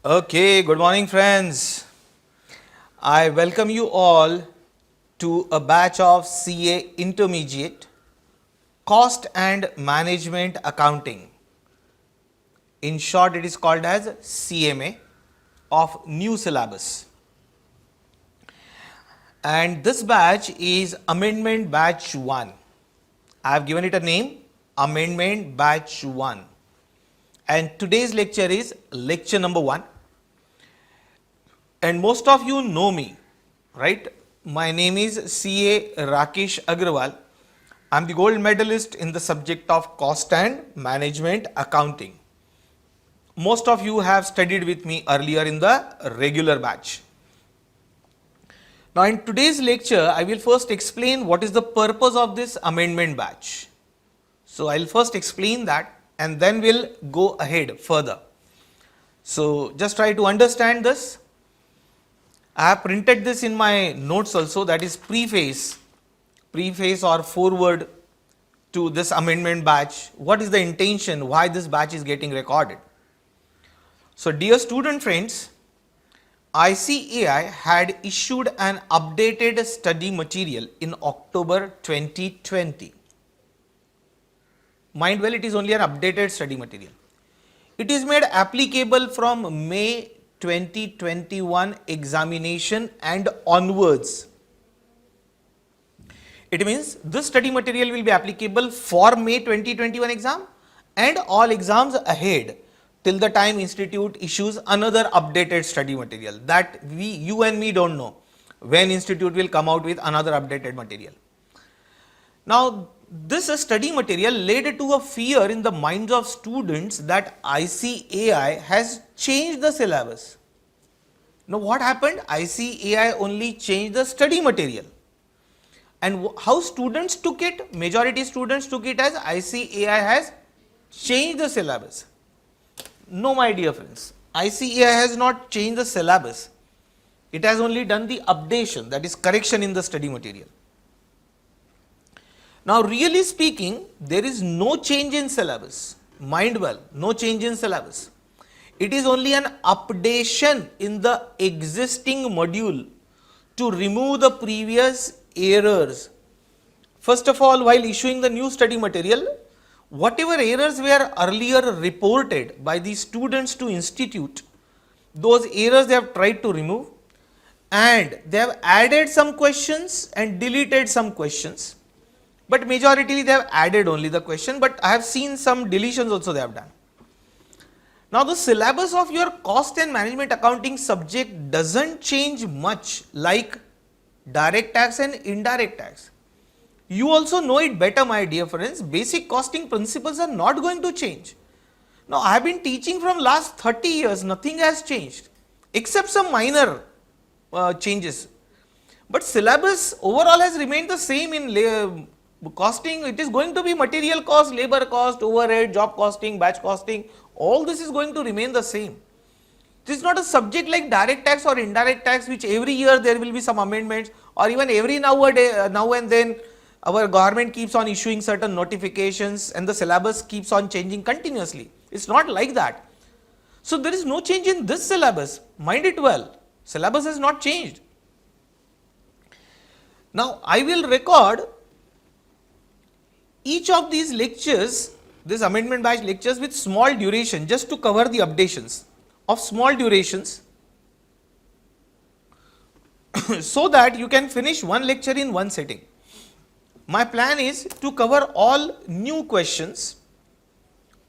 Okay, good morning, friends. I welcome you all to a batch of CA Intermediate Cost and Management Accounting. In short, it is called as CMA of new syllabus. And this batch is Amendment Batch 1. I have given it a name, Amendment Batch 1. And today's lecture is lecture number 1. And most of you know me, right? My name is CA Rakesh Agrawal. I'm the gold medalist in the subject of cost and management accounting. Most of you have studied with me earlier in the regular batch. Now in today's lecture, I will first explain what is the purpose of this amendment batch. So I'll first explain that and then we'll go ahead further. So just try to understand this. I have printed this in my notes also, that is preface or foreword to this amendment batch. What is the intention, why this batch is getting recorded? So dear student friends, ICAI had issued an updated study material in October 2020. Mind well, it is only an updated study material. It is made applicable from May 2021 examination and onwards. It means this study material will be applicable for May 2021 exam and all exams ahead till the time institute issues another updated study material that you and me don't know when institute will come out with another updated material. Now this study material led to a fear in the minds of students that ICAI has changed the syllabus. Now what happened? ICAI only changed the study material. And how students took it? Majority students took it as ICAI has changed the syllabus. No, my dear friends, ICAI has not changed the syllabus. It has only done the updation, that is correction in the study material. Now really speaking, there is no change in syllabus. Mind well, no change in syllabus. It is only an updation in the existing module to remove the previous errors. First of all, while issuing the new study material, whatever errors were earlier reported by the students to institute, those errors they have tried to remove and they have added some questions and deleted some questions. But majority they have added only the question, but I have seen some deletions also they have done. Now the syllabus of your cost and management accounting subject doesn't change much like direct tax and indirect tax. You also know it better, my dear friends, basic costing principles are not going to change. Now I have been teaching from last 30 years, nothing has changed except some minor changes. But syllabus overall has remained the same in costing. It is going to be material cost, labor cost, overhead, job costing, batch costing, all this is going to remain the same. This is not a subject like direct tax or indirect tax which every year there will be some amendments or even every now and then our government keeps on issuing certain notifications and the syllabus keeps on changing continuously. It's not like that. So there is no change in this syllabus, mind it well, syllabus has not changed. Now I will record each of these lectures, this amendment batch lectures with small duration just to cover the updations of small durations so that you can finish one lecture in one sitting. My plan is to cover all new questions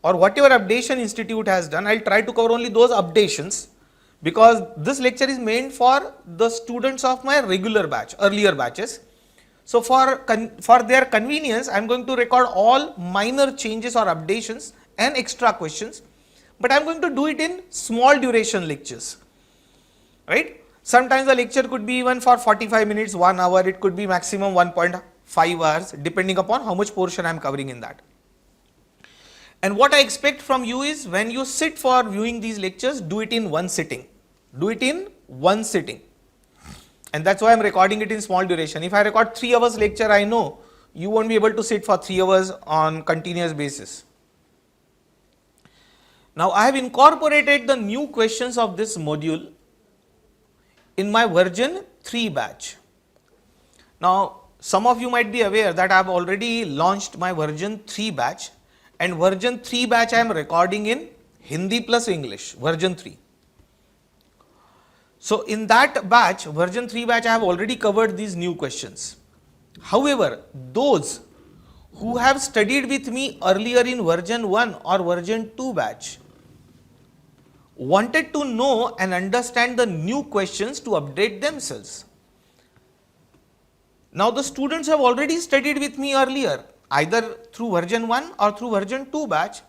or whatever updation institute has done. I'll try to cover only those updations because this lecture is meant for the students of my regular batch, earlier batches. So for their convenience, I am going to record all minor changes or updations and extra questions, but I am going to do it in small duration lectures, right? Sometimes the lecture could be even for 45 minutes, 1 hour, it could be maximum 1.5 hours depending upon how much portion I am covering in that. And what I expect from you is when you sit for viewing these lectures, do it in one sitting. Do it in one sitting. And that's why I'm recording it in small duration. If I record 3 hours lecture, I know you won't be able to sit for 3 hours on continuous basis. Now I have incorporated the new questions of this module in my version 3 batch. Now some of you might be aware that I have already launched my version 3 batch, and version 3 batch I am recording in Hindi plus English, version 3. So in that batch, version 3 batch, I have already covered these new questions. However, those who have studied with me earlier in version 1 or version 2 batch wanted to know and understand the new questions to update themselves. Now the students have already studied with me earlier, either through version 1 or through version 2 batch.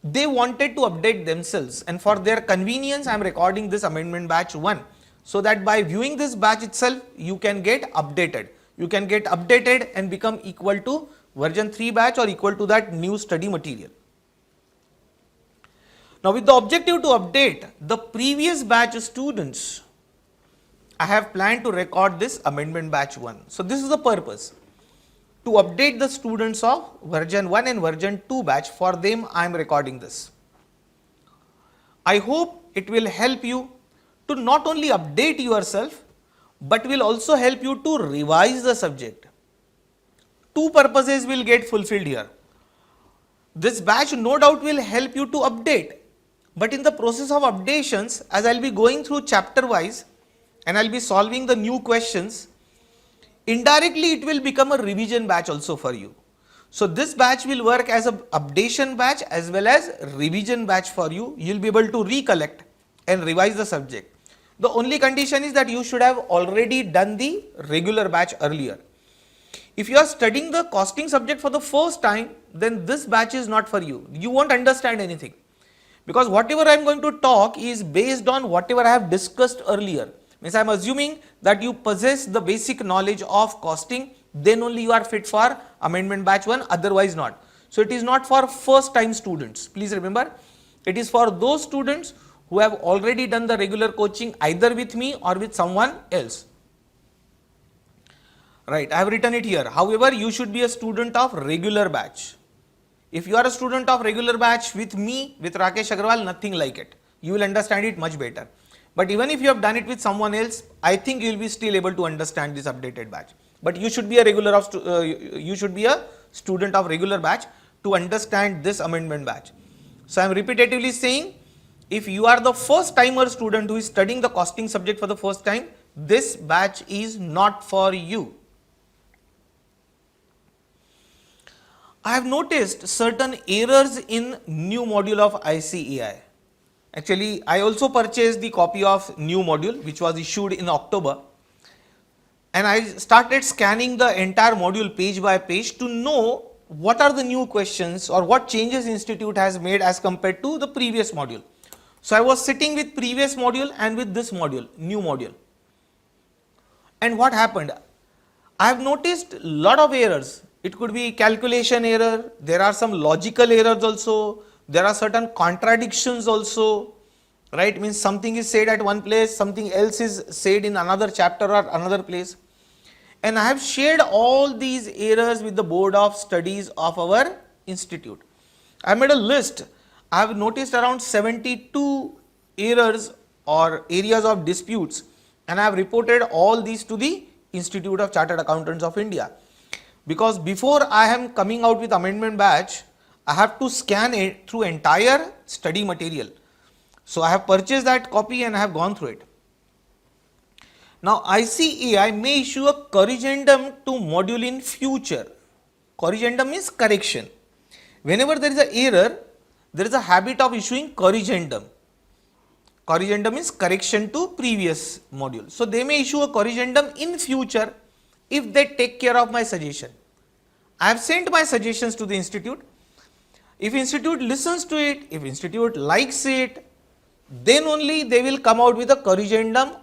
They wanted to update themselves, and for their convenience I am recording this amendment batch 1, so that by viewing this batch itself you can get updated. You can get updated and become equal to version 3 batch or equal to that new study material. Now with the objective to update the previous batch students, I have planned to record this amendment batch 1. So this is the purpose, to update the students of version 1 and version 2 batch. For them I am recording this. I hope it will help you to not only update yourself, but will also help you to revise the subject. Two purposes will get fulfilled here. This batch no doubt will help you to update, but in the process of updations, as I will be going through chapter wise and I will be solving the new questions, indirectly it will become a revision batch also for you. So this batch will work as an updation batch as well as revision batch for you. You will be able to recollect and revise the subject. The only condition is that you should have already done the regular batch earlier. If you are studying the costing subject for the first time, then this batch is not for you. You won't understand anything, because whatever I am going to talk is based on whatever I have discussed earlier. Means I am assuming that you possess the basic knowledge of costing, then only you are fit for amendment batch 1, otherwise not. So it is not for first time students. Please remember, it is for those students who have already done the regular coaching either with me or with someone else. Right, I have written it here. However, you should be a student of regular batch. If you are a student of regular batch with me, with Rakesh Agarwal, nothing like it. You will understand it much better. But even if you have done it with someone else, I think you will be still able to understand this updated batch. But you should be a you should be a student of regular batch to understand this amendment batch. So I am repetitively saying, if you are the first timer student who is studying the costing subject for the first time, this batch is not for you. I have noticed certain errors in new module of ICAI. Actually, I also purchased the copy of new module which was issued in October, and I started scanning the entire module page by page to know what are the new questions or what changes institute has made as compared to the previous module. So I was sitting with previous module and with this module, new module. And what happened? I have noticed a lot of errors. It could be calculation error, there are some logical errors also, there are certain contradictions also, right? Means something is said at one place, something else is said in another chapter or another place. And I have shared all these errors with the board of studies of our institute. I made a list. I have noticed around 72 errors or areas of disputes, and I have reported all these to the Institute of Chartered Accountants of India. Because before I am coming out with amendment batch, I have to scan it through entire study material. So I have purchased that copy and I have gone through it. Now ICAI may issue a corrigendum to module in future. Corrigendum is correction. Whenever there is an error, there is a habit of issuing corrigendum. Corrigendum is correction to previous module. So they may issue a corrigendum in future if they take care of my suggestion. I have sent my suggestions to the institute. If institute listens to it, if institute likes it, then only they will come out with a corrigendum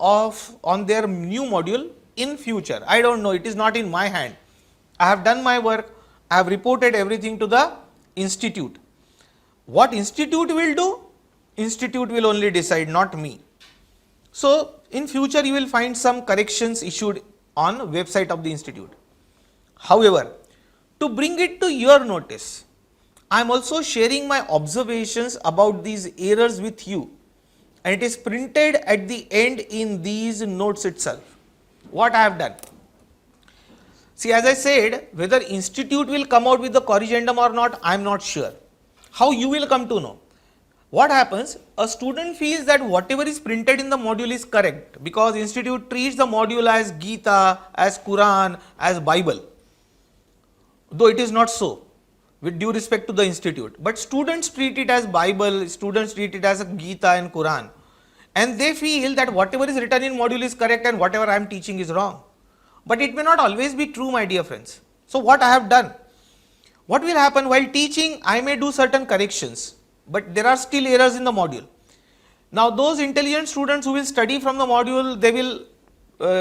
on their new module in future. I don't know, it is not in my hand. I have done my work, I have reported everything to the institute. What institute will do? Institute will only decide, not me. So in future you will find some corrections issued on website of the institute. However, to bring it to your notice, I am also sharing my observations about these errors with you, and it is printed at the end in these notes itself. What I have done? See, as I said, whether institute will come out with the corrigendum or not, I am not sure. How you will come to know? What happens? A student feels that whatever is printed in the module is correct because institute treats the module as Gita, as Quran, as Bible, though it is not so, with due respect to the institute. But students treat it as Bible, students treat it as Gita and Quran, and they feel that whatever is written in module is correct and whatever I am teaching is wrong. But it may not always be true, my dear friends. So what I have done? What will happen while teaching? I may do certain corrections, but there are still errors in the module. Now those intelligent students who will study from the module, they will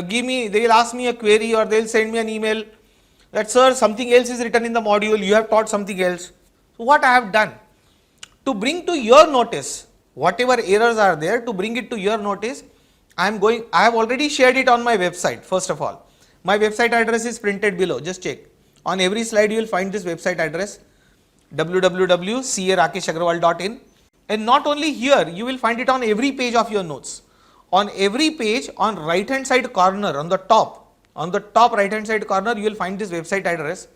they will ask me a query or they will send me an email that, sir, something else is written in the module, you have taught something else. So what I have done? To bring to your notice whatever errors are there, to bring it to your notice, I have already shared it on my website. First of all, my website address is printed below, just check. On every slide you will find this website address, www.carakeshagarwal.in, and not only here, you will find it on every page of your notes. On every page, on right hand side corner, on the top right hand side corner, you will find this website address.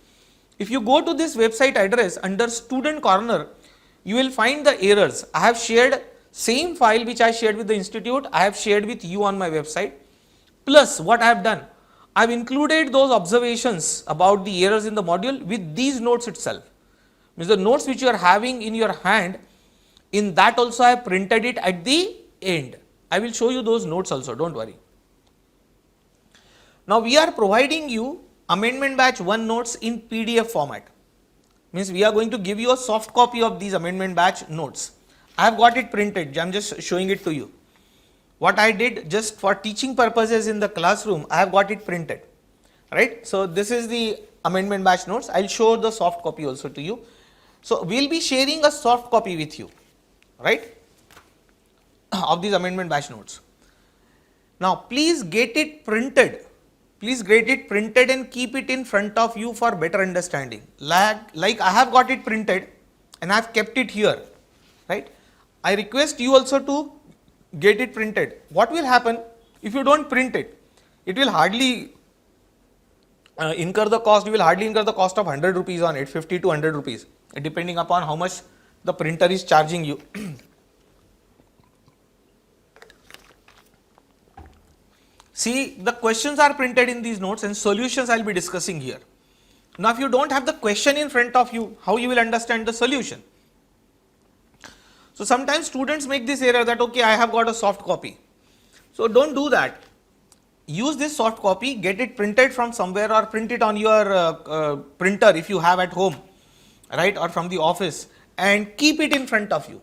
If you go to this website address, under student corner, you will find the errors. I have shared same file which I shared with the institute, I have shared with you on my website. Plus what I have done, I have included those observations about the errors in the module with these notes itself. Means the notes which you are having in your hand, in that also I have printed it at the end. I will show you those notes also, don't worry. Now we are providing you amendment batch 1 notes in PDF format. Means we are going to give you a soft copy of these amendment batch notes. I have got it printed, I am just showing it to you. What I did just for teaching purposes in the classroom, I have got it printed, right. So this is the amendment batch notes. I will show the soft copy also to you. So we will be sharing a soft copy with you, right, of these amendment batch notes. Now please get it printed. Please get it printed and keep it in front of you for better understanding. Like I have got it printed and I have kept it here, right. I request you also to get it printed. What will happen if you don't print it? It will hardly incur the cost. You will hardly incur the cost of 100 rupees on it, 50 to 100 rupees, depending upon how much the printer is charging you. See, the questions are printed in these notes and solutions I will be discussing here. Now if you don't have the question in front of you, how you will understand the solution? So sometimes students make this error that, okay, I have got a soft copy. So don't do that. Use this soft copy, get it printed from somewhere or print it on your printer if you have at home, right, or from the office, and keep it in front of you,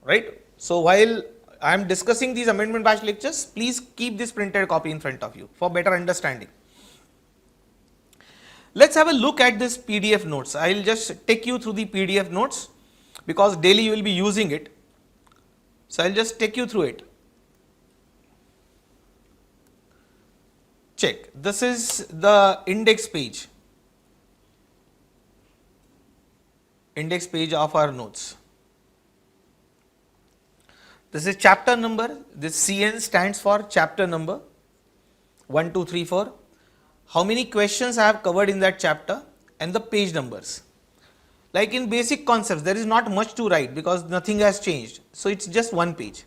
right. So while I am discussing these amendment batch lectures, please keep this printed copy in front of you for better understanding. Let's have a look at this PDF notes. I will just take you through the PDF notes because daily you will be using it. So I will just take you through it. Check. This is the index page of our notes. This is chapter number. This CN stands for chapter number 1, 2, 3, 4. How many questions I have covered in that chapter and the page numbers. Like in basic concepts, there is not much to write because nothing has changed. So it's just one page.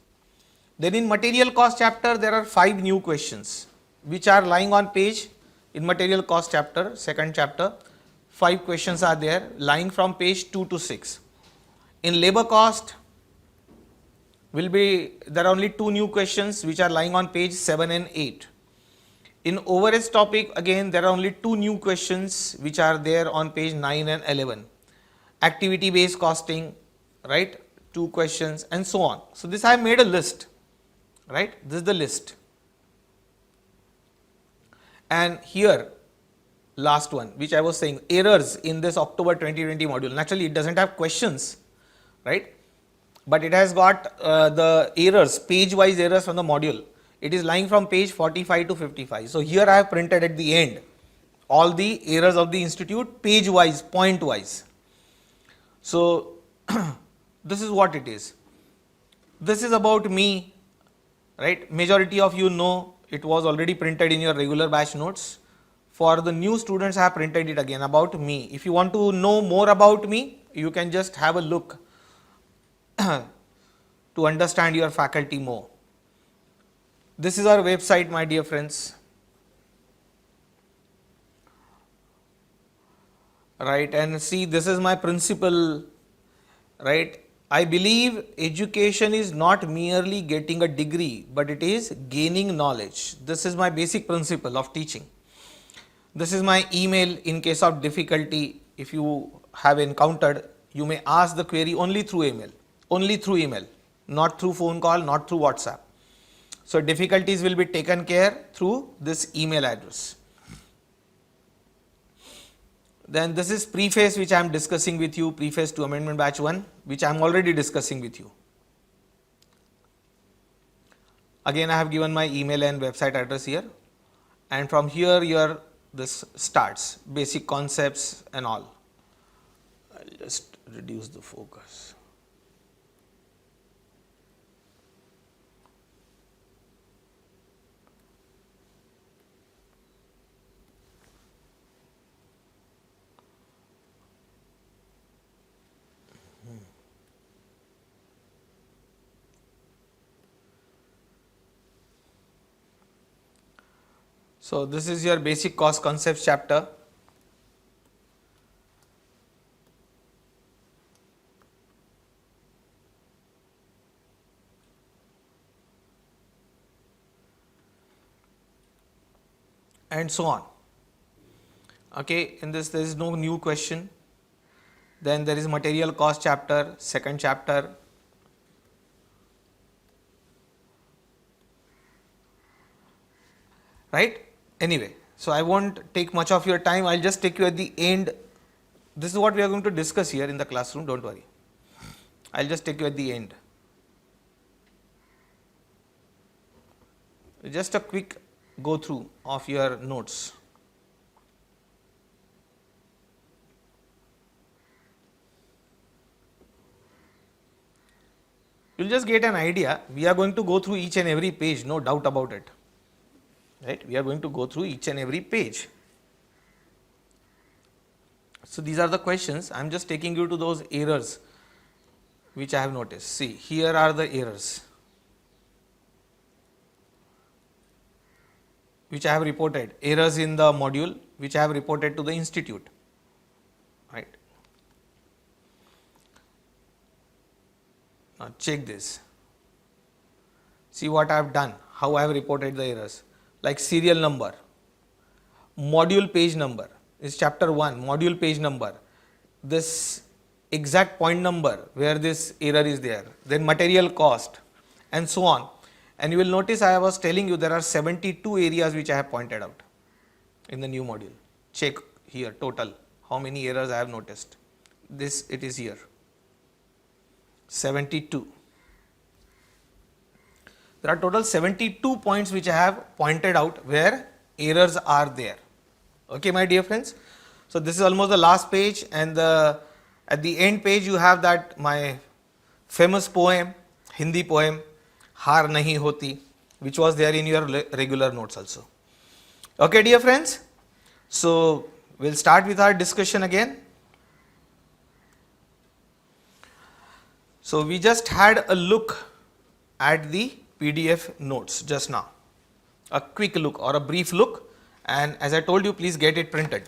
Then in material cost chapter, there are 5 new questions which are lying on page. In material cost chapter, second chapter, 5 questions are there lying from page 2 to 6. In labor cost, there are only 2 new questions which are lying on page 7 and 8. In overheads topic, again there are only 2 new questions which are there on page 9 and 11. Activity based costing, right, 2 questions and so on. So this I have made a list, right, this is the list. And here last one which I was saying, errors in this October 2020 module. Naturally it does not have questions, right, but it has got the errors, page wise errors from the module. It is lying from page 45 to 55. So here I have printed at the end all the errors of the institute, page wise, point wise. So this is what it is. This is about me, right? Majority of you know it was already printed in your regular batch notes. For the new students, I have printed it again about me. If you want to know more about me, you can just have a look to understand your faculty more. This is our website, my dear friends. Right, and see, this is my principle, right? I believe education is not merely getting a degree, but it is gaining knowledge. This is my basic principle of teaching. This is my email. In case of difficulty, if you have encountered, you may ask the query only through email, not through phone call, not through WhatsApp. So difficulties will be taken care through this email address. Then this is preface, which I am discussing with you, preface to amendment batch 1, which I am already discussing with you. Again, I have given my email and website address here, and from here this starts, basic concepts and all. I'll just reduce the focus. So this is your basic cost concepts chapter. And so on. Okay, in this there is no new question. Then there is material cost chapter, second chapter. Right? Anyway, so I won't take much of your time. I'll just take you at the end. This is what we are going to discuss here in the classroom, don't worry. I'll just take you at the end. Just a quick go through of your notes. You'll just get an idea. We are going to go through each and every page, no doubt about it. Right? We are going to go through each and every page. So these are the questions. I am just taking you to those errors which I have noticed. See, here are the errors which I have reported. Errors in the module which I have reported to the institute. Right? Now check this. See what I have done, how I have reported the errors. Like serial number, module page number is chapter 1, module page number, this exact point number where this error is there, then material cost and so on. And you will notice I was telling you there are 72 areas which I have pointed out in the new module. Check here total how many errors I have noticed. This it is here 72. There are total 72 points which I have pointed out where errors are there. Okay, my dear friends. So this is almost the last page, and at the end page you have that my famous poem, Hindi poem, Haar Nahi Hoti, which was there in your regular notes also. Okay, dear friends. So we'll start with our discussion again. So we just had a look at the PDF notes just now, a quick look or a brief look, and as I told you, please get it printed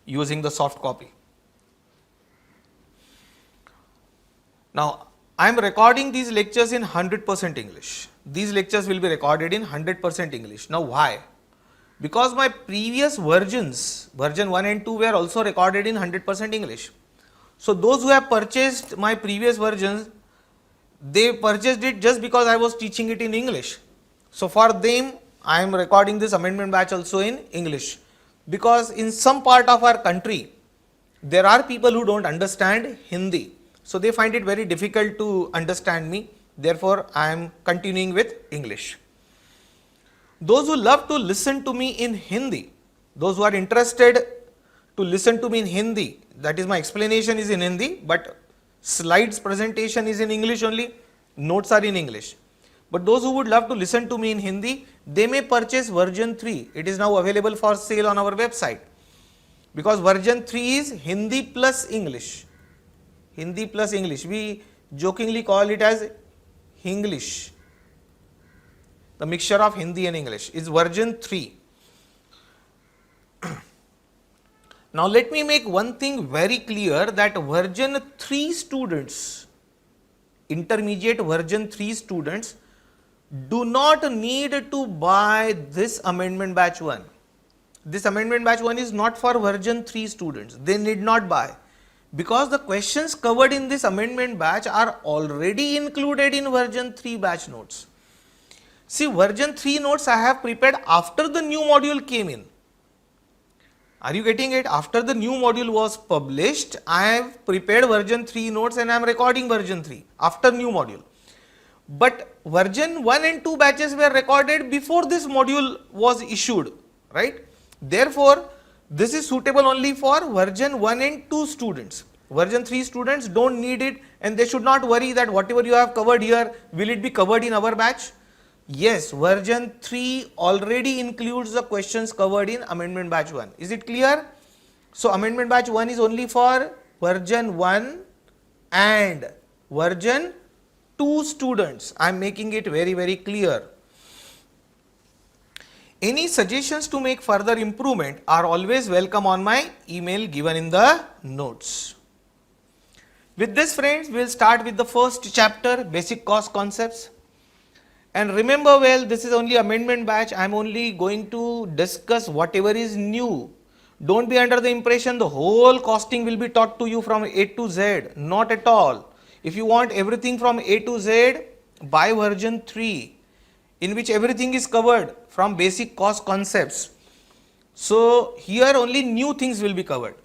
using the soft copy. Now I am recording these lectures in 100% English. These lectures will be recorded in 100% English. Now why? Because my previous versions, version 1 and 2, were also recorded in 100% English. So those who have purchased my previous versions, they purchased it just because I was teaching it in English. So for them, I am recording this amendment batch also in English, because in some part of our country, there are people who don't understand Hindi. So they find it very difficult to understand me. Therefore, I am continuing with English. Those who love to listen to me in Hindi, those who are interested to listen to me in Hindi, that is my explanation is in Hindi, but slides presentation is in English only, notes are in English. But those who would love to listen to me in Hindi, they may purchase version 3. It is now available for sale on our website. Because version 3 is Hindi plus English. Hindi plus English. We jokingly call it as Hinglish. The mixture of Hindi and English is version 3. Now let me make one thing very clear, that version 3 students, intermediate version 3 students, do not need to buy this amendment batch 1. This amendment batch 1 is not for version 3 students. They need not buy, because the questions covered in this amendment batch are already included in version 3 batch notes. See, version 3 notes I have prepared after the new module came in. Are you getting it? After the new module was published, I have prepared version 3 notes and I am recording version 3 after new module. But version 1 and 2 batches were recorded before this module was issued, right? Therefore, this is suitable only for version 1 and 2 students. Version 3 students don't need it, and they should not worry that whatever you have covered here, will it be covered in our batch? Yes, version 3 already includes the questions covered in amendment batch 1. Is it clear? So, amendment batch 1 is only for version 1 and version 2 students. I am making it very clear. Any suggestions to make further improvement are always welcome on my email given in the notes. With this, friends, we will start with the first chapter, basic cost concepts. And remember well, this is only amendment batch. I am only going to discuss whatever is new. Don't be under the impression the whole costing will be taught to you from A to Z. Not at all. If you want everything from A to Z, buy version 3, in which everything is covered from basic cost concepts. So here only new things will be covered.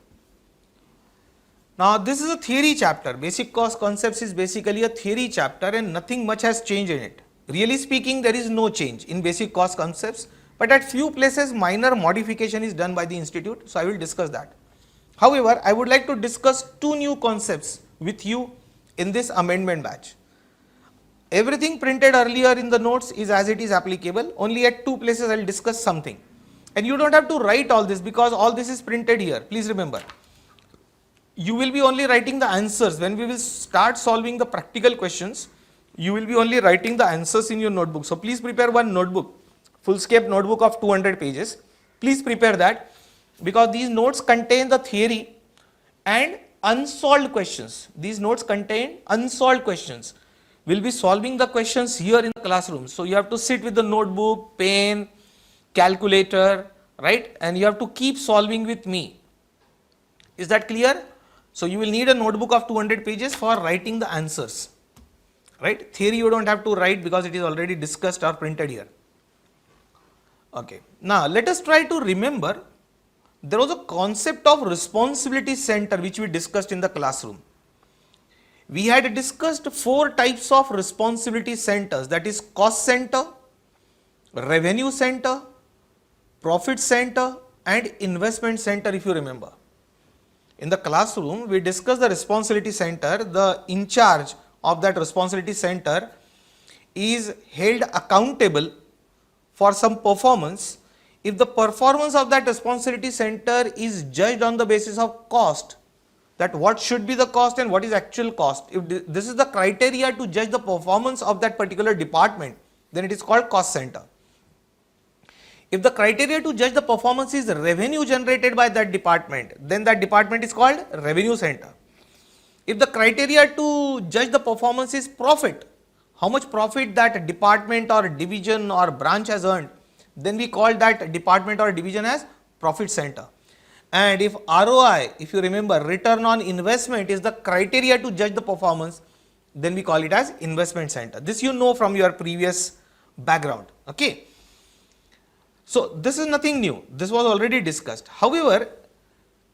Now this is a theory chapter. Basic cost concepts is basically a theory chapter and nothing much has changed in it. Really speaking, there is no change in basic cost concepts, but at few places minor modification is done by the institute, so I will discuss that. However, I would like to discuss two new concepts with you in this amendment batch. Everything printed earlier in the notes is as it is applicable, only at two places I will discuss something. And you don't have to write all this because all this is printed here, please remember. You will be only writing the answers. When we will start solving the practical questions, you will be only writing the answers in your notebook. So please prepare one notebook, full-scape notebook of 200 pages. Please prepare that, because these notes contain the theory and unsolved questions. These notes contain unsolved questions. We'll be solving the questions here in the classroom. So you have to sit with the notebook, pen, calculator, right? And you have to keep solving with me. Is that clear? So you will need a notebook of 200 pages for writing the answers. Right? Theory you don't have to write because it is already discussed or printed here. Okay. Now let us try to remember, there was a concept of responsibility center which we discussed in the classroom. We had discussed 4 types of responsibility centers, that is cost center, revenue center, profit center and investment center, if you remember. In the classroom we discussed the responsibility center. The in charge of that responsibility center is held accountable for some performance if the performance of that responsibility center is judged on the basis of cost, that what should be the cost and what is actual cost. If this is the criteria to judge the performance of that particular department, then it is called cost center. If the criteria to judge the performance is revenue generated by that department, then that department is called revenue center. If the criteria to judge the performance is profit, how much profit that department or division or branch has earned, then we call that department or division as profit center. And if ROI, if you remember, return on investment is the criteria to judge the performance, then we call it as investment center. This you know from your previous background. Okay. So this is nothing new. This was already discussed. However,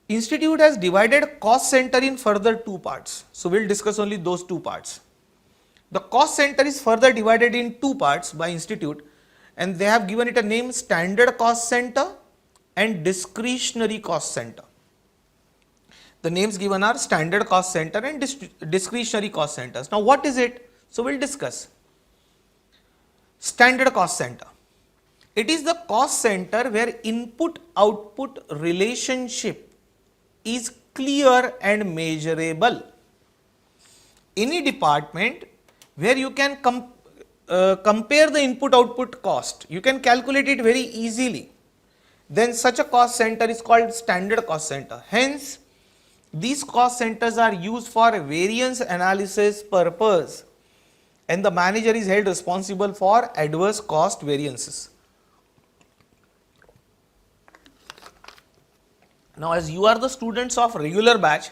institute has divided cost center in further 2 parts. So we will discuss only those 2 parts. The cost center is further divided in 2 parts by institute, and they have given it a name, standard cost center and discretionary cost center. The names given are standard cost center and discretionary cost centers. Now what is it? So we'll discuss. Standard cost center. It is the cost center where input output relationship is clear and measurable. Any department where you can compare the input output cost, you can calculate it very easily, then such a cost center is called standard cost center. Hence, these cost centers are used for variance analysis purpose, and the manager is held responsible for adverse cost variances. Now, as you are the students of regular batch,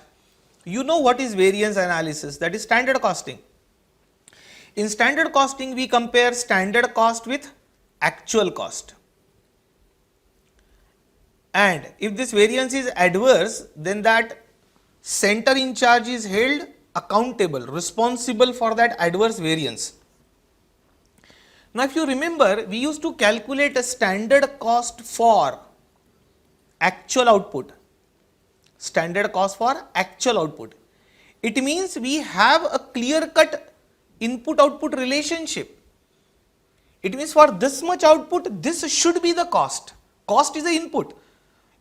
you know what is variance analysis, that is standard costing. In standard costing, we compare standard cost with actual cost. And if this variance is adverse, then that center in charge is held accountable, responsible for that adverse variance. Now, if you remember, we used to calculate a standard cost for actual output. Standard cost for actual output. It means we have a clear-cut input-output relationship. It means for this much output, this should be the cost. Cost is the input.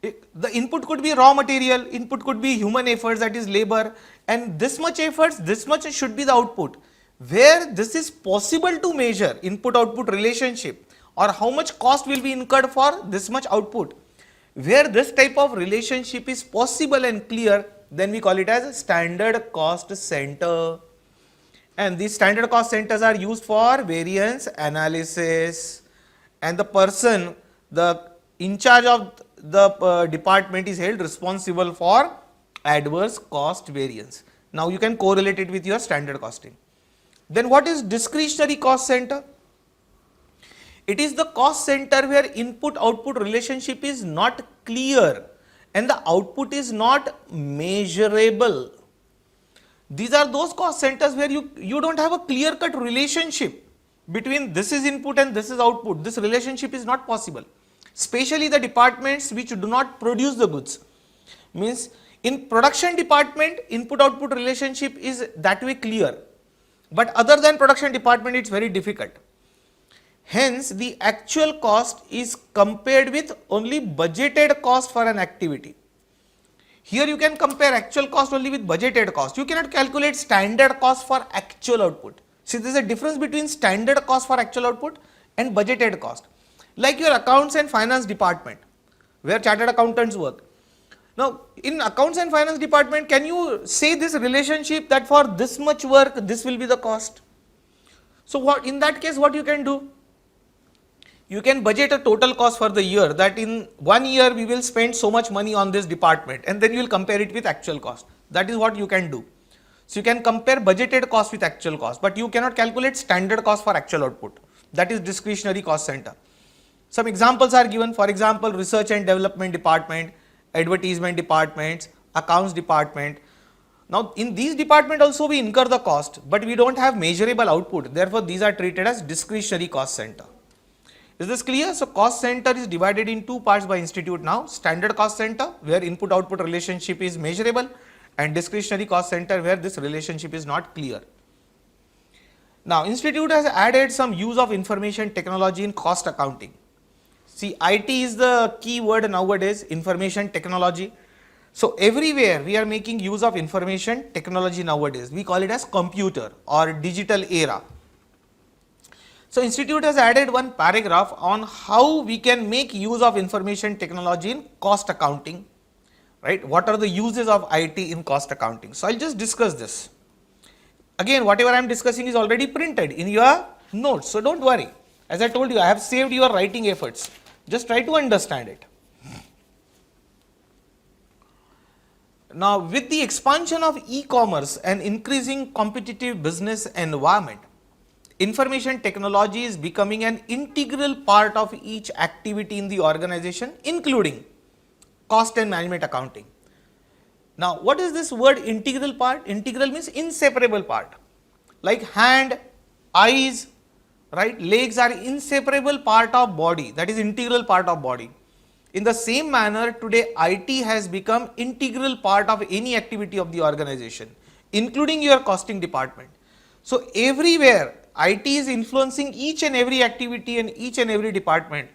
The input could be raw material, input could be human efforts, that is labor, and this much efforts, this much should be the output. Where this is possible to measure input-output relationship, or how much cost will be incurred for this much output. Where this type of relationship is possible and clear, then we call it as standard cost center. And these standard cost centers are used for variance analysis, and the person, the in charge of the department is held responsible for adverse cost variance. Now you can correlate it with your standard costing. Then what is discretionary cost center? It is the cost center where input output relationship is not clear and the output is not measurable. These are those cost centers where you don't have a clear cut relationship between this is input and this is output. This relationship is not possible. Especially the departments which do not produce the goods. Means in production department, input output relationship is that way clear. But other than production department, it's very difficult. Hence, the actual cost is compared with only budgeted cost for an activity. Here you can compare actual cost only with budgeted cost. You cannot calculate standard cost for actual output. See, there is a difference between standard cost for actual output and budgeted cost. Like your accounts and finance department, where chartered accountants work. Now, in accounts and finance department, can you say this relationship that for this much work, this will be the cost? So, what in that case, what you can do? You can budget a total cost for the year, that in 1 year we will spend so much money on this department, and then you will compare it with actual cost. That is what you can do. So, you can compare budgeted cost with actual cost, but you cannot calculate standard cost for actual output. That is discretionary cost center. Some examples are given, for example, research and development department, advertisement departments, accounts department. Now, in these departments also we incur the cost, but we don't have measurable output. Therefore, these are treated as discretionary cost center. Is this clear? So, cost center is divided in two parts by institute now. Standard cost center, where input output relationship is measurable, and discretionary cost center, where this relationship is not clear. Now, institute has added some use of information technology in cost accounting. See, IT is the key word nowadays, information technology. So, everywhere we are making use of information technology nowadays. We call it as computer or digital era. So, institute has added one paragraph on how we can make use of information technology in cost accounting, right? What are the uses of IT in cost accounting? So, I will just discuss this. Again, whatever I am discussing is already printed in your notes. So, don't worry. As I told you, I have saved your writing efforts. Just try to understand it. Now, with the expansion of e-commerce and increasing competitive business environment, information technology is becoming an integral part of each activity in the organization, including cost and management accounting. Now, what is this word integral part? Integral means inseparable part. Like hand, eyes, right, legs are inseparable part of body, that is integral part of body. In the same manner, today IT has become integral part of any activity of the organization, including your costing department. So everywhere IT is influencing each and every activity and each and every department.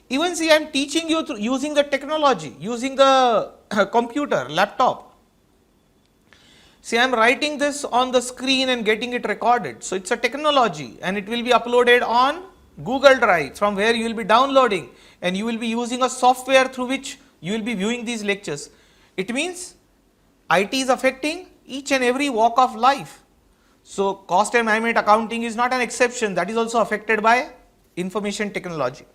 Even see, I am teaching you through using the technology, using the computer, laptop. See, I am writing this on the screen and getting it recorded. So it's a technology and it will be uploaded on Google Drive, from where you will be downloading, and you will be using a software through which you will be viewing these lectures. It means IT is affecting each and every walk of life. So cost and management accounting is not an exception, that is also affected by information technology.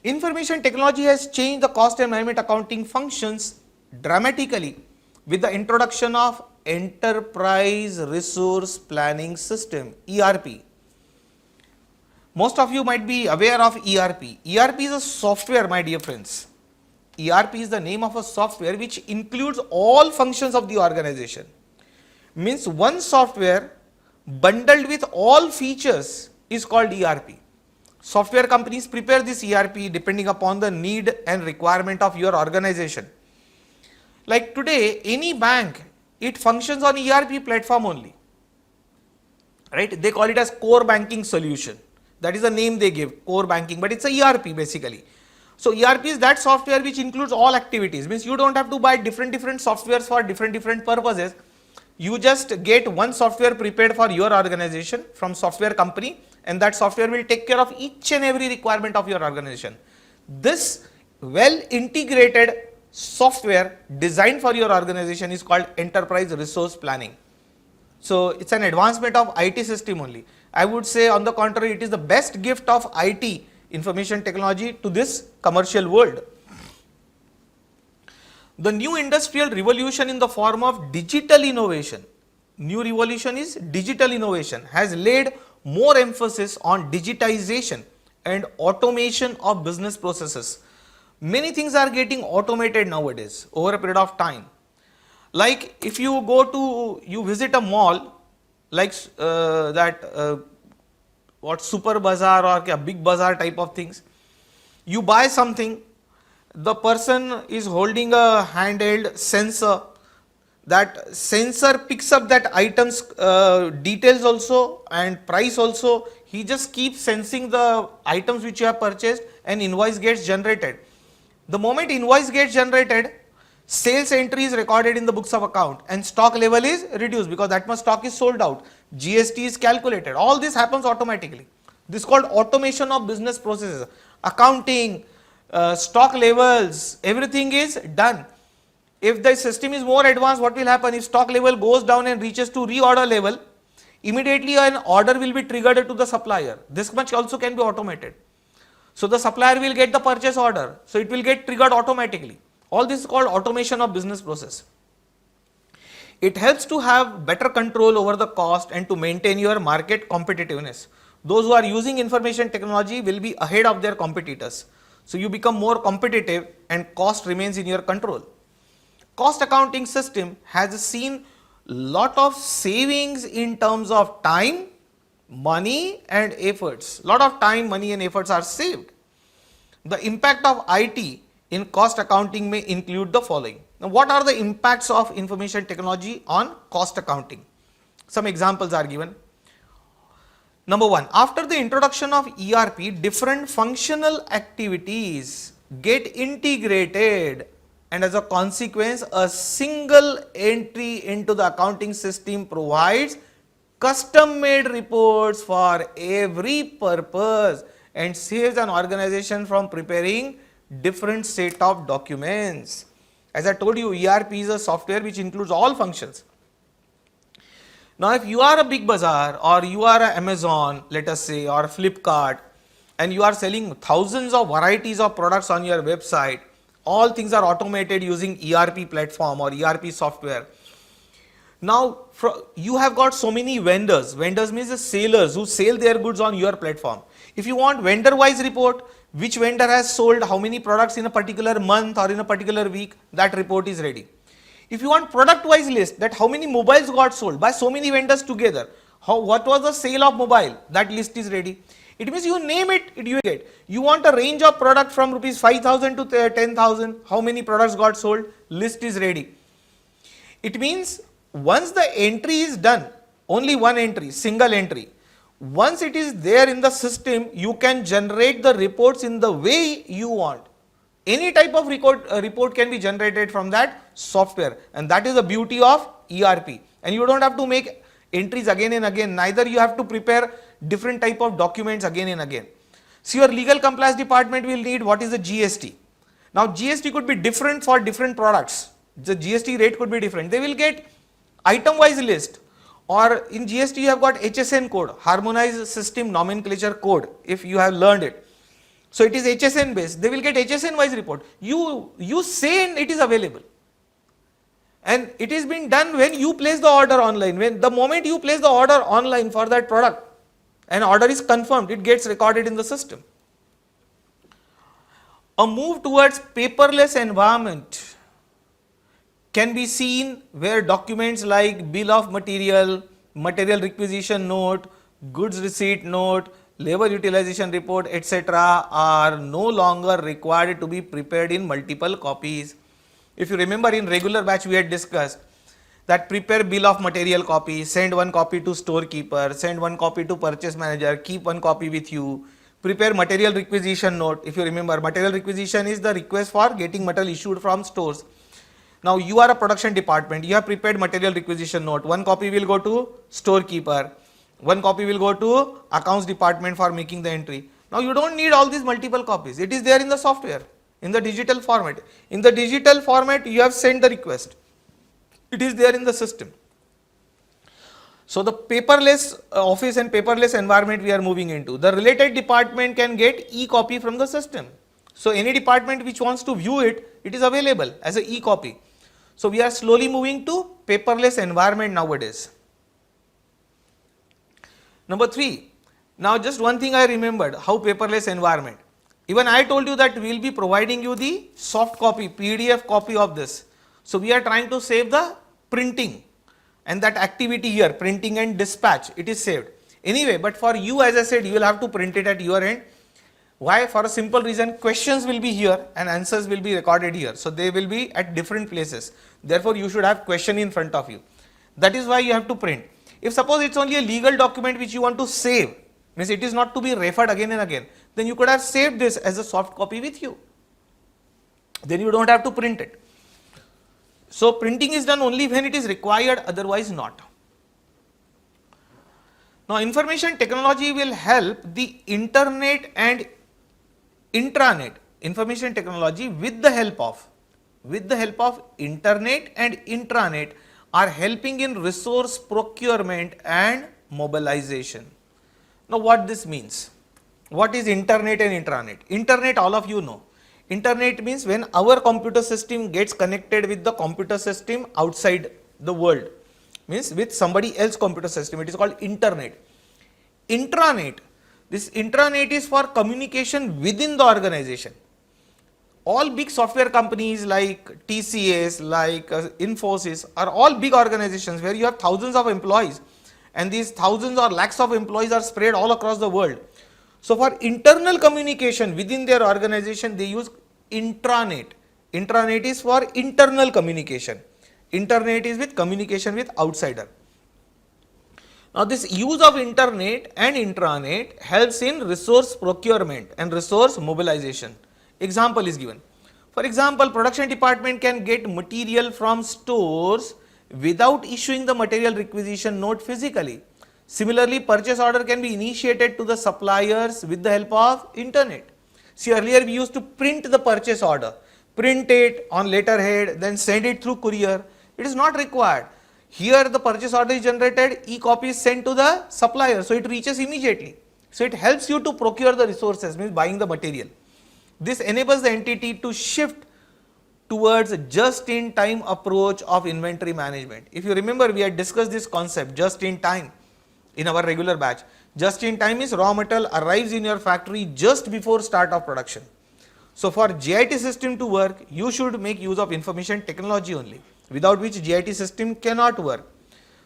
Information technology has changed the cost and management accounting functions dramatically with the introduction of Enterprise Resource Planning System, ERP. Most of you might be aware of ERP. ERP is a software, my dear friends. ERP is the name of a software which includes all functions of the organization. Means one software bundled with all features is called ERP. Software companies prepare this ERP depending upon the need and requirement of your organization. Like today, any bank, it functions on ERP platform only. Right? They call it as core banking solution. That is the name they give, core banking, but it's a ERP basically. So ERP is that software which includes all activities. Means you don't have to buy different softwares for different purposes. You just get one software prepared for your organization from software company, and that software will take care of each and every requirement of your organization. This well integrated software designed for your organization is called Enterprise Resource Planning. So it's an advancement of IT system only. I would say, on the contrary, it is the best gift of IT, information technology, to this commercial world. The new industrial revolution in the form of digital innovation, new revolution is digital innovation, has laid more emphasis on digitization and automation of business processes. Many things are getting automated nowadays over a period of time. Like if you go to, you visit a mall, like what Super Bazaar or a Big Bazaar type of things, you buy something, the person is holding a handheld sensor, that sensor picks up that item's details also and price also. He just keeps sensing the items which you have purchased, and invoice gets generated. The moment invoice gets generated, sales entry is recorded in the books of account and stock level is reduced because that much stock is sold out. GST is calculated. All this happens automatically. This is called automation of business processes. Accounting, stock levels, everything is done. If the system is more advanced, what will happen? If stock level goes down and reaches to reorder level, immediately an order will be triggered to the supplier. This much also can be automated. So the supplier will get the purchase order. So it will get triggered automatically. All this is called automation of business process. It helps to have better control over the cost and to maintain your market competitiveness. Those who are using information technology will be ahead of their competitors. So you become more competitive and cost remains in your control. Cost accounting system has seen lot of savings in terms of time, money and efforts. Lot of time, money and efforts are saved. The impact of IT in cost accounting may include the following. Now, what are the impacts of information technology on cost accounting? Some examples are given. Number one, after the introduction of ERP, different functional activities get integrated, and as a consequence, a single entry into the accounting system provides custom-made reports for every purpose and saves an organization from preparing different set of documents. As I told you, ERP is a software which includes all functions. Now, if you are a Big Bazaar or you are a Amazon, let us say, or Flipkart, and you are selling thousands of varieties of products on your website, all things are automated using ERP platform or ERP software. Now, you have got so many vendors. Vendors means the sellers who sell their goods on your platform. If you want vendor-wise report, which vendor has sold how many products in a particular month or in a particular week, that report is ready. If you want product-wise list, that how many mobiles got sold by so many vendors together, what was the sale of mobile, that list is ready. It means you name it, you get. You want a range of product from rupees 5,000 to 10,000. How many products got sold? List is ready. It means once the entry is done, only one entry, single entry. Once it is there in the system, you can generate the reports in the way you want. Any type of report can be generated from that software, and that is the beauty of ERP. And you don't have to make entries again and again, neither you have to prepare different type of documents again and again. So your legal compliance department will need what is the GST. Now GST could be different for different products. The GST rate could be different. They will get item wise list, or in GST you have got HSN code, harmonized system nomenclature code, if you have learned it. So it is HSN based. They will get HSN wise report. You say it is available. And it is being done when you place the order online. When the moment you place the order online for that product, an order is confirmed, it gets recorded in the system. A move towards paperless environment can be seen where documents like bill of material, material requisition note, goods receipt note, labor utilization report, etc. are no longer required to be prepared in multiple copies. If you remember, in regular batch we had discussed that prepare bill of material copy, send one copy to storekeeper, send one copy to purchase manager, keep one copy with you, prepare material requisition note. If you remember, material requisition is the request for getting material issued from stores. Now you are a production department, you have prepared material requisition note, one copy will go to storekeeper, one copy will go to accounts department for making the entry. Now you don't need all these multiple copies, it is there in the software, in the digital format. In the digital format you have sent the request, it is there in the system. So the paperless office and paperless environment we are moving into. The related department can get e-copy from the system. So any department which wants to view it, it is available as a e-copy. So we are slowly moving to paperless environment nowadays. Number 3, now just one thing I remembered, how paperless environment. Even I told you that we will be providing you the soft copy, PDF copy of this. So we are trying to save the printing, and that activity here, printing and dispatch, it is saved. Anyway, but for you, as I said, you will have to print it at your end. Why? For a simple reason, questions will be here and answers will be recorded here. So they will be at different places. Therefore, you should have question in front of you. That is why you have to print. If suppose it's only a legal document which you want to save, means it is not to be referred again and again, then you could have saved this as a soft copy with you. Then you don't have to print it. So printing is done only when it is required, otherwise not. Now information technology will help the internet and intranet. Information technology with the help of internet and intranet are helping in resource procurement and mobilization. Now what this means? What is internet and intranet? Internet, all of you know. Internet means when our computer system gets connected with the computer system outside the world, means with somebody else's computer system, it is called internet. Intranet, this intranet is for communication within the organization. All big software companies like TCS, like Infosys are all big organizations where you have thousands of employees, and these thousands or lakhs of employees are spread all across the world. So for internal communication within their organization, they use intranet. Intranet is for internal communication. Internet is with communication with outsider. Now this use of internet and intranet helps in resource procurement and resource mobilization. Example is given. For example, production department can get material from stores without issuing the material requisition note physically. Similarly, purchase order can be initiated to the suppliers with the help of internet. See, earlier we used to print the purchase order, print it on letterhead, then send it through courier. It is not required. Here the purchase order is generated, e-copy is sent to the supplier, so it reaches immediately. So it helps you to procure the resources, means buying the material. This enables the entity to shift towards a just-in-time approach of inventory management. If you remember, we had discussed this concept, just-in-time, in our regular batch. Just-in-time is raw material arrives in your factory just before start of production. So for JIT system to work, you should make use of information technology only, without which JIT system cannot work.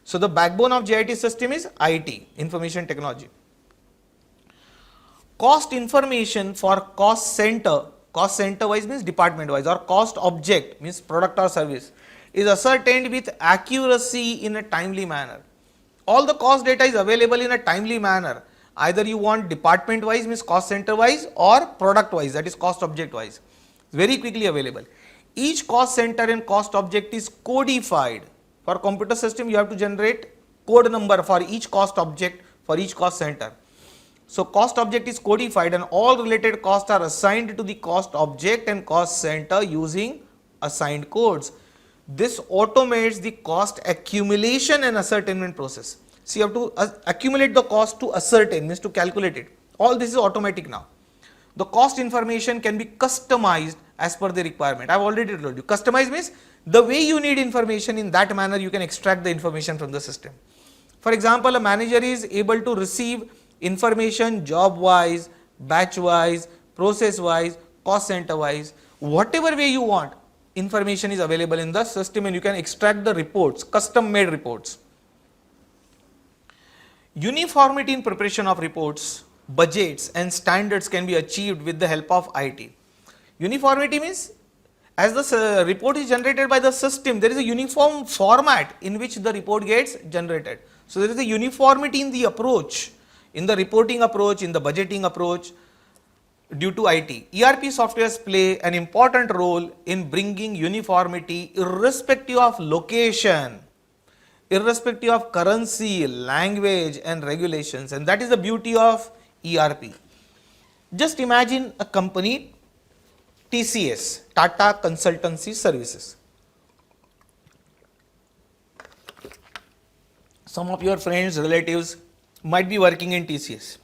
So the backbone of JIT system is IT, information technology. cost information for cost center wise means department wise, or cost object means product or service, is ascertained with accuracy in a timely manner. All the cost data is available in a timely manner. Either you want department wise means cost center wise, or product wise, that is cost object wise, very quickly available. Each cost center and cost object is codified. For computer system you have to generate code number for each cost object, for each cost center. So cost object is codified and all related costs are assigned to the cost object and cost center using assigned codes. This automates the cost accumulation and ascertainment process. So you have to accumulate the cost to ascertain, means to calculate it. All this is automatic now. The cost information can be customized as per the requirement. I have already told you. Customize means the way you need information, in that manner you can extract the information from the system. For example, a manager is able to receive information job wise, batch wise, process wise, cost center wise, whatever way you want, information is available in the system and you can extract the reports, custom made reports. Uniformity in preparation of reports, budgets and standards can be achieved with the help of IT. Uniformity means as the report is generated by the system, there is a uniform format in which the report gets generated. So there is a uniformity in the approach, in the reporting approach, in the budgeting approach due to IT. ERP softwares play an important role in bringing uniformity irrespective of location, irrespective of currency, language and regulations, and that is the beauty of ERP. Just imagine a company, TCS, Tata Consultancy Services. Some of your friends, relatives might be working in TCS.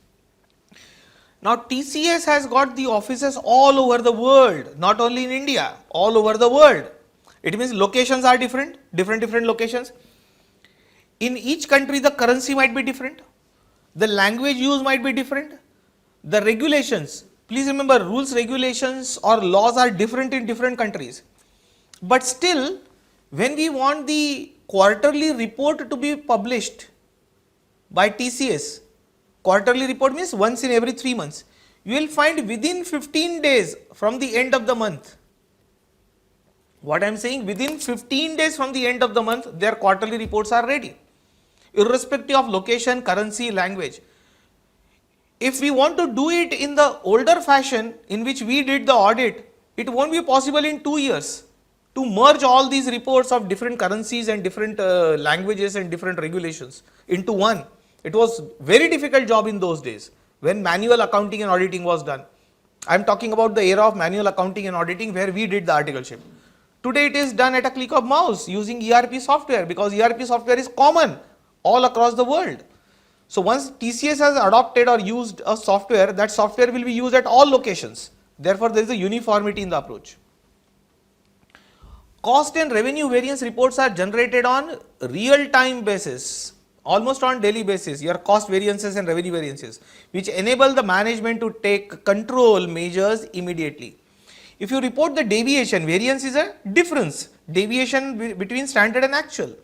Now TCS has got the offices all over the world, not only in India, all over the world. It means locations are different locations. In each country the currency might be different, the language used might be different, the regulations, please remember, rules, regulations or laws are different in different countries. But still, when we want the quarterly report to be published by TCS, quarterly report means once in every 3 months, you will find within 15 days from the end of the month. What I am saying, within 15 days from the end of the month, their quarterly reports are ready, irrespective of location, currency, language. If we want to do it in the older fashion in which we did the audit, it won't be possible in 2 years to merge all these reports of different currencies and different languages and different regulations into one. It was very difficult job in those days when manual accounting and auditing was done. I am talking about the era of manual accounting and auditing where we did the articleship. Today it is done at a click of mouse using ERP software, because ERP software is common all across the world. So once TCS has adopted or used a software, that software will be used at all locations. Therefore, there is a uniformity in the approach. Cost and revenue variance reports are generated on real-time basis, almost on daily basis, your cost variances and revenue variances, which enable the management to take control measures immediately. If you report the deviation, variance is a difference, deviation between standard and actual.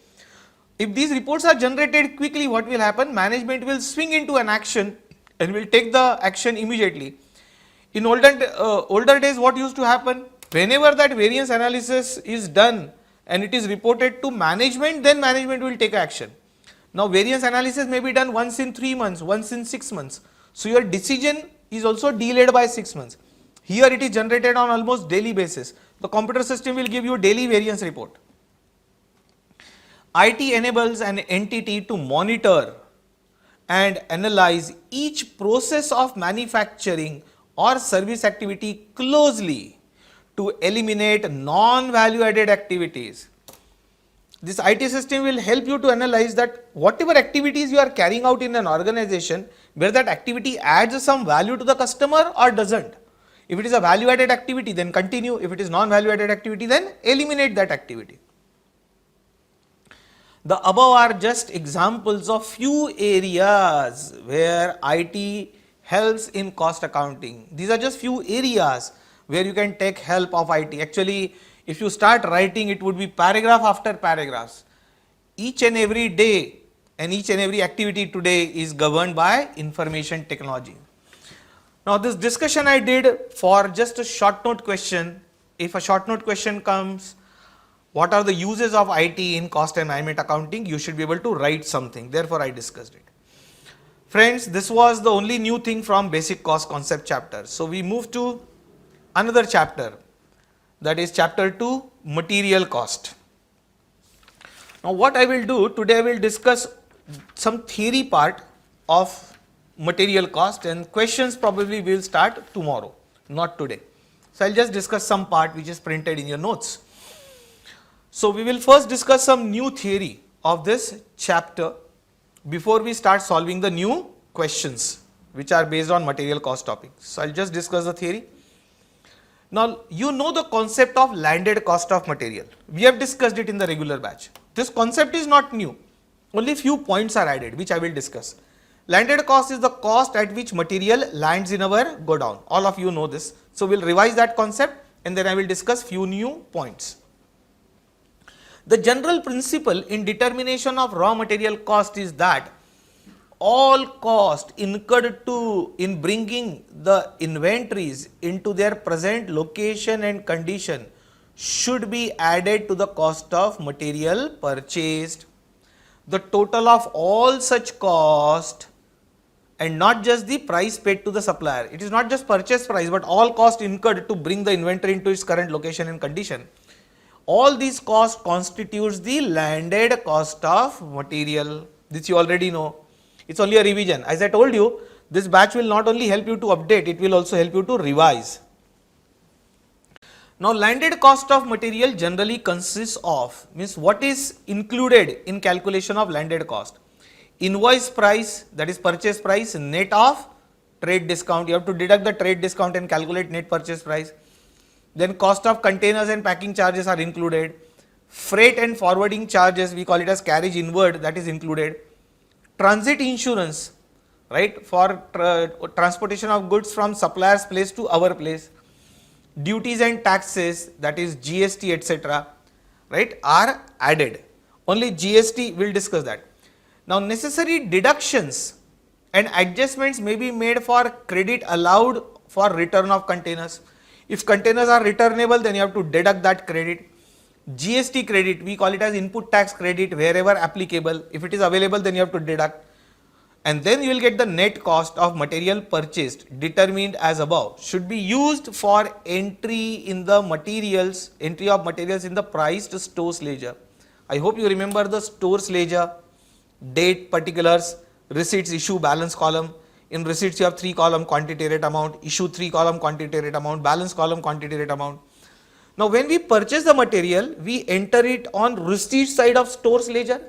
If these reports are generated quickly, what will happen? Management will swing into an action and will take the action immediately. In older days, what used to happen? Whenever that variance analysis is done and it is reported to management, then management will take action. Now variance analysis may be done once in 3 months, once in 6 months. So your decision is also delayed by 6 months. Here it is generated on almost daily basis. The computer system will give you daily variance report. IT enables an entity to monitor and analyze each process of manufacturing or service activity closely to eliminate non-value added activities. This IT system will help you to analyze that whatever activities you are carrying out in an organization, where that activity adds some value to the customer or doesn't. If it is a value added activity, then continue. If it is non-value added activity, then eliminate that activity. The above are just examples of few areas where IT helps in cost accounting. These are just few areas where you can take help of IT. Actually, if you start writing, it would be paragraph after paragraphs. Each and every day and each and every activity today is governed by information technology. Now this discussion I did for just a short note question. If a short note question comes, what are the uses of IT in cost and management accounting? You should be able to write something. Therefore, I discussed it. Friends, this was the only new thing from basic cost concept chapter. So we move to another chapter, that is chapter 2, material cost. Now what I will do today, I will discuss some theory part of material cost, and questions probably will start tomorrow, not today. So I'll just discuss some part which is printed in your notes. So we will first discuss some new theory of this chapter before we start solving the new questions which are based on material cost topics. So I'll just discuss the theory. Now you know the concept of landed cost of material. We have discussed it in the regular batch. This concept is not new. Only few points are added which I will discuss. Landed cost is the cost at which material lands in our godown. All of you know this. So we'll revise that concept and then I will discuss few new points. The general principle in determination of raw material cost is that all cost incurred in bringing the inventories into their present location and condition should be added to the cost of material purchased. The total of all such cost and not just the price paid to the supplier. It is not just purchase price but all cost incurred to bring the inventory into its current location and condition. All these costs constitutes the landed cost of material. This you already know. It's only a revision. As I told you, this batch will not only help you to update, it will also help you to revise. Now landed cost of material generally consists of, means what is included in calculation of landed cost. Invoice price, that is purchase price, net of trade discount. You have to deduct the trade discount and calculate net purchase price. Then cost of containers and packing charges are included. Freight and forwarding charges, we call it as carriage inward, that is included. Transit insurance, right, for transportation of goods from supplier's place to our place. Duties and taxes, that is GST, etc., right, are added. Only GST, we'll discuss that. Now necessary deductions and adjustments may be made for credit allowed for return of containers. If containers are returnable, then you have to deduct that credit. GST credit, we call it as input tax credit wherever applicable. If it is available, then you have to deduct. And then you will get the net cost of material purchased determined as above. Should be used for entry in the materials, entry of materials in the priced stores ledger. I hope you remember the stores ledger, date, particulars, receipts, issue, balance column. In receipts, you have 3 column quantity rate amount, issue 3 column quantity rate amount, balance column quantity rate amount. Now, when we purchase the material, we enter it on receipt side of stores ledger.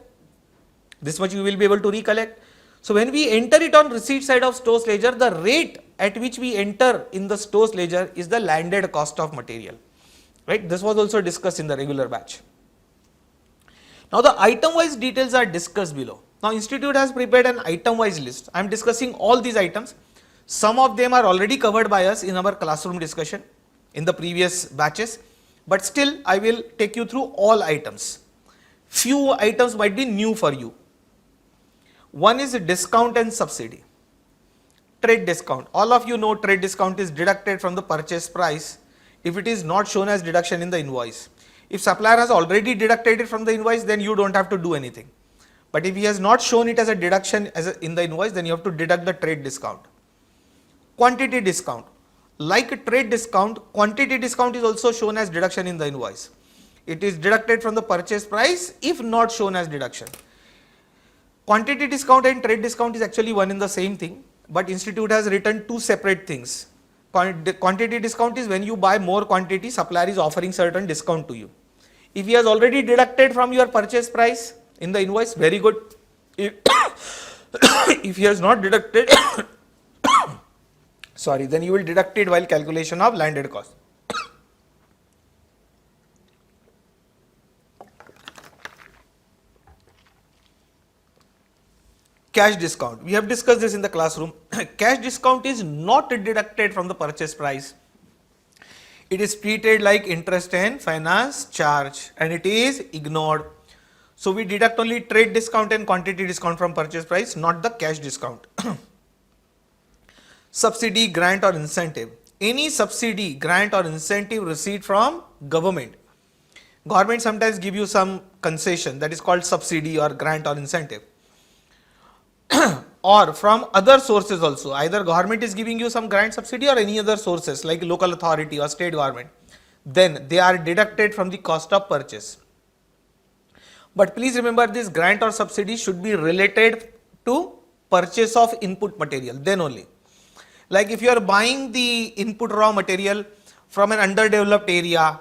This much you will be able to recollect. So, when we enter it on receipt side of stores ledger, the rate at which we enter in the stores ledger is the landed cost of material. Right? This was also discussed in the regular batch. Now, the item wise details are discussed below. Now, Institute has prepared an item wise list. I am discussing all these items. Some of them are already covered by us in our classroom discussion in the previous batches, but still I will take you through all items. Few items might be new for you. One is discount and subsidy. Trade discount. All of you know trade discount is deducted from the purchase price if it is not shown as deduction in the invoice. If supplier has already deducted it from the invoice, then you don't have to do anything. But if he has not shown it as a deduction in the invoice, then you have to deduct the trade discount. Quantity discount. Like a trade discount, quantity discount is also shown as deduction in the invoice. It is deducted from the purchase price if not shown as deduction. Quantity discount and trade discount is actually one and the same thing, but Institute has written two separate things. Quantity discount is when you buy more quantity, supplier is offering certain discount to you. If he has already deducted from your purchase price in the invoice, very good. If he has not deducted, sorry, then you will deduct it while calculation of landed cost. Cash discount. We have discussed this in the classroom. Cash discount is not deducted from the purchase price. It is treated like interest and finance charge and it is ignored. So we deduct only trade discount and quantity discount from purchase price, not the cash discount. subsidy, grant or incentive. Any subsidy, grant or incentive received from government. Government sometimes give you some concession, that is called subsidy or grant or incentive. Or from other sources also, either government is giving you some grant, subsidy or any other sources like local authority or state government, then they are deducted from the cost of purchase. But please remember, this grant or subsidy should be related to purchase of input material, then only. Like if you are buying the input raw material from an underdeveloped area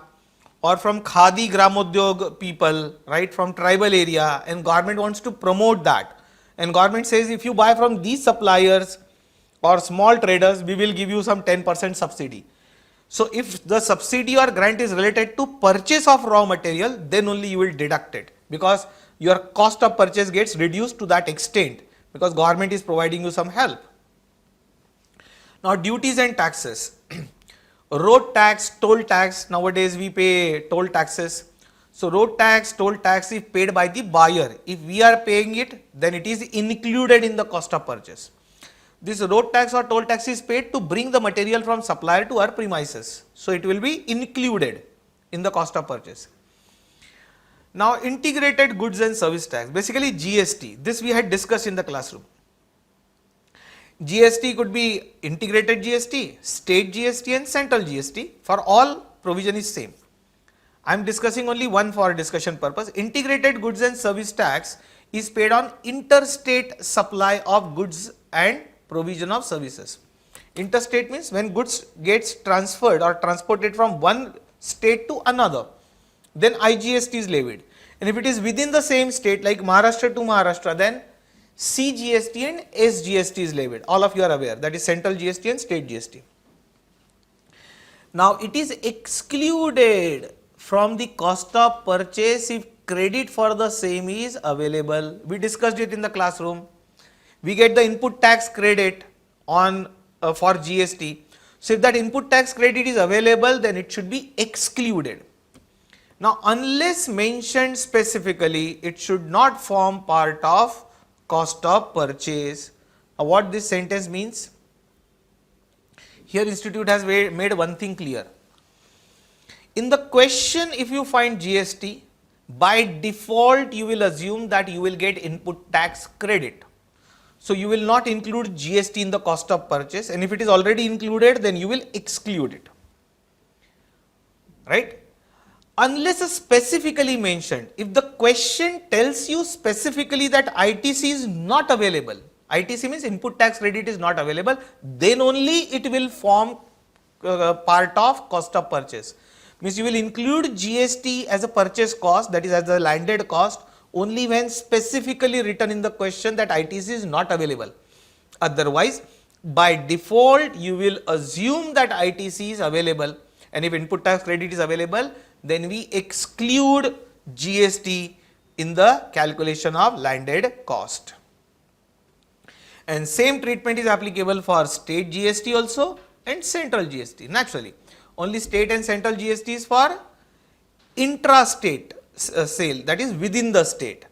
or from Khadi Gramodyog people, right, from tribal area, and government wants to promote that, and government says if you buy from these suppliers or small traders, we will give you some 10% subsidy. So if the subsidy or grant is related to purchase of raw material, then only you will deduct it, because your cost of purchase gets reduced to that extent, because government is providing you some help. Now duties and taxes. Road tax, toll tax, nowadays we pay toll taxes. So road tax, toll tax is paid by the buyer. If we are paying it, then it is included in the cost of purchase. This road tax or toll tax is paid to bring the material from supplier to our premises. So it will be included in the cost of purchase. Now integrated goods and service tax, basically GST, this we had discussed in the classroom. GST could be integrated GST, state GST and central GST. For all, provision is same. I am discussing only one for discussion purpose. Integrated goods and service tax is paid on interstate supply of goods and provision of services. Interstate means when goods gets transferred or transported from one state to another, then IGST is levied. And if it is within the same state like Maharashtra to Maharashtra, then CGST and SGST is levied. All of you are aware, that is central GST and state GST. Now it is excluded from the cost of purchase if credit for the same is available. We discussed it in the classroom. We get the input tax credit on for GST. So if that input tax credit is available, then it should be excluded. Now unless mentioned specifically, it should not form part of cost of purchase. Now what this sentence means? Here institute has made one thing clear. In the question, if you find GST, by default you will assume that you will get input tax credit. So you will not include GST in the cost of purchase, and if it is already included, then you will exclude it, right? Unless specifically mentioned. If the question tells you specifically that ITC is not available, ITC means input tax credit is not available, then only it will form part of cost of purchase. Means you will include GST as a purchase cost, that is as a landed cost, only when specifically written in the question that ITC is not available. Otherwise, by default you will assume that ITC is available, and if input tax credit is available, then we exclude GST in the calculation of landed cost. And same treatment is applicable for state GST also and central GST. Naturally, only state and central GST is for intrastate sale, that is within the state,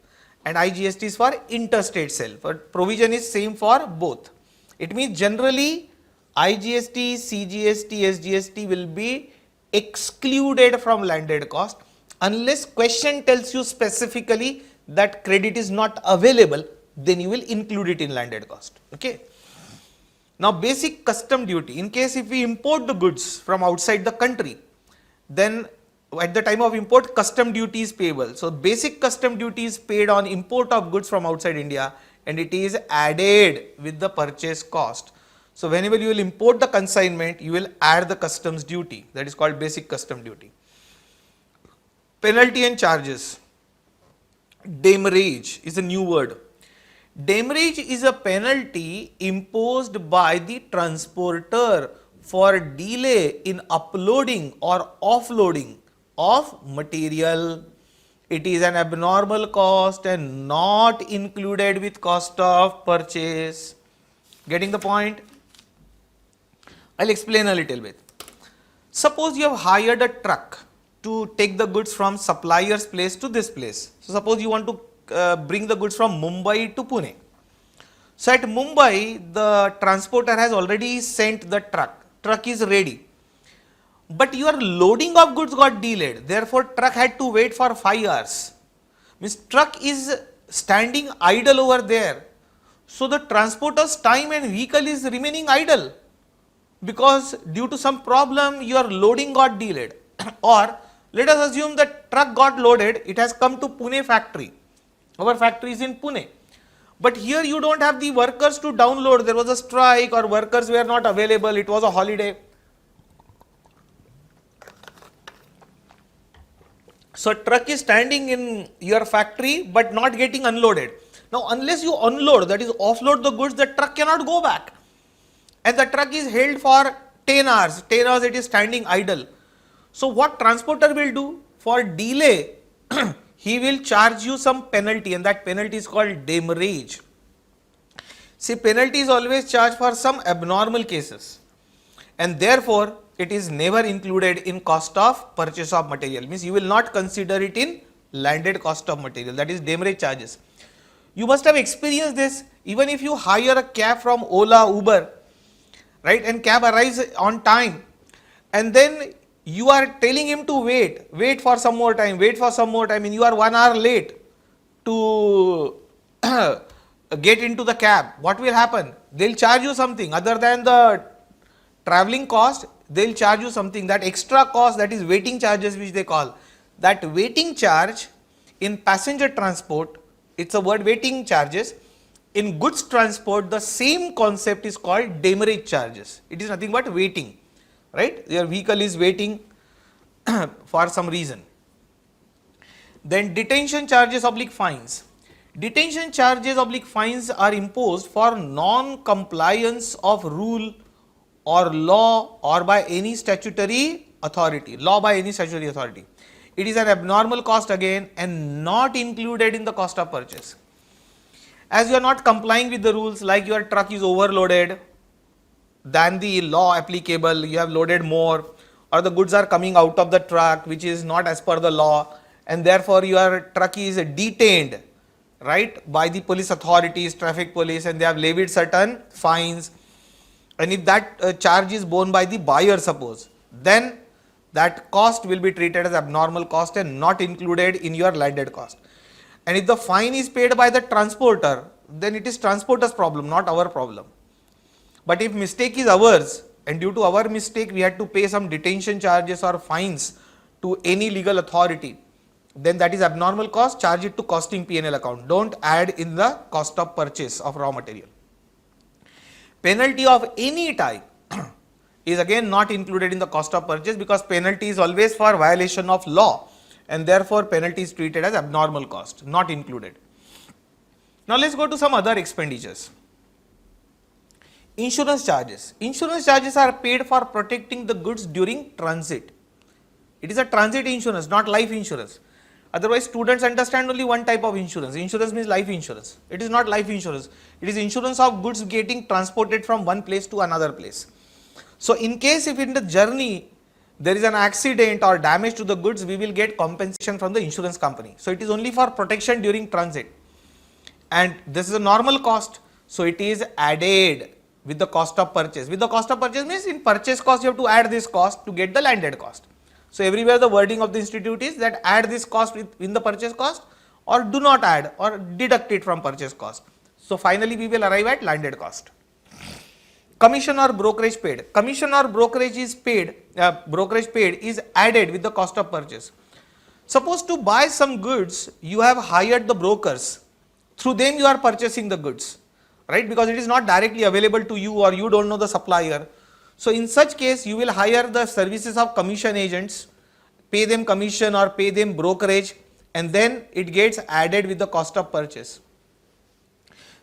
and IGST is for interstate sale. But provision is same for both. It means generally IGST, CGST, SGST will be excluded from landed cost unless question tells you specifically that credit is not available, then you will include it in landed cost. Okay. Now basic custom duty, in case if we import the goods from outside the country, then at the time of import custom duty is payable. So basic custom duty is paid on import of goods from outside India, and it is added with the purchase cost. So whenever you will import the consignment, you will add the customs duty, that is called basic custom duty. Penalty and charges. Demurrage is a new word. Demurrage is a penalty imposed by the transporter for delay in uploading or offloading of material. It is an abnormal cost and not included with cost of purchase. Getting the point? I'll explain a little bit. Suppose you have hired a truck to take the goods from supplier's place to this place. So suppose you want to bring the goods from Mumbai to Pune. So at Mumbai, the transporter has already sent the truck. Truck is ready. But your loading of goods got delayed. Therefore, truck had to wait for 5 hours. Means truck is standing idle over there. So the transporter's time and vehicle is remaining idle because due to some problem your loading got delayed. Or let us assume that truck got loaded, it has come to Pune factory. Our factory is in Pune. But here you don't have the workers to download. There was a strike or workers were not available. It was a holiday. So truck is standing in your factory but not getting unloaded. Now unless you unload, that is offload the goods, the truck cannot go back. And the truck is held for 10 hours. 10 hours it is standing idle. So what transporter will do? For delay, he will charge you some penalty, and that penalty is called demurrage. See, penalty is always charged for some abnormal cases, and therefore it is never included in cost of purchase of material. Means you will not consider it in landed cost of material, that is demurrage charges. You must have experienced this even if you hire a cab from Ola, Uber, right, and cab arrives on time, and then you are telling him to wait for some more time, and you are 1 hour late to get into the cab. What will happen? They'll charge you something other than the traveling cost. They'll charge you something, that extra cost, that is waiting charges, which they call. That waiting charge in passenger transport, it's a word, waiting charges. In goods transport, the same concept is called demurrage charges. It is nothing but waiting, right? Your vehicle is waiting for some reason. Then detention charges / fines. Detention charges / fines are imposed for non-compliance of rule or law or by any statutory authority, It is an abnormal cost again and not included in the cost of purchase. As you are not complying with the rules, like your truck is overloaded than the law applicable, you have loaded more, or the goods are coming out of the truck which is not as per the law, and therefore your truck is detained, right, by the police authorities, traffic police, and they have levied certain fines. And if that charge is borne by the buyer, suppose, then that cost will be treated as abnormal cost and not included in your landed cost. And if the fine is paid by the transporter, then it is transporter's problem, not our problem. But if mistake is ours, and due to our mistake we had to pay some detention charges or fines to any legal authority, then that is abnormal cost, charge it to costing P&L account. Don't add in the cost of purchase of raw material. Penalty of any type is again not included in the cost of purchase, because penalty is always for violation of law, and therefore penalty is treated as abnormal cost, not included. Now let's go to some other expenditures. Insurance charges. Insurance charges are paid for protecting the goods during transit. It is a transit insurance, not life insurance. Otherwise, students understand only one type of insurance. Insurance means life insurance. It is not life insurance. It is insurance of goods getting transported from one place to another place. So in case if in the journey there is an accident or damage to the goods, we will get compensation from the insurance company. So it is only for protection during transit. And this is a normal cost. So it is added with the cost of purchase. With the cost of purchase means in purchase cost you have to add this cost to get the landed cost. So everywhere the wording of the institute is that add this cost in the purchase cost, or do not add, or deduct it from purchase cost. So finally we will arrive at landed cost. Commission or brokerage paid. Commission or brokerage is paid, is added with the cost of purchase. Suppose to buy some goods, you have hired the brokers. Through them you are purchasing the goods, right? Because it is not directly available to you, or you don't know the supplier. So in such case, you will hire the services of commission agents, pay them commission or pay them brokerage, and then it gets added with the cost of purchase.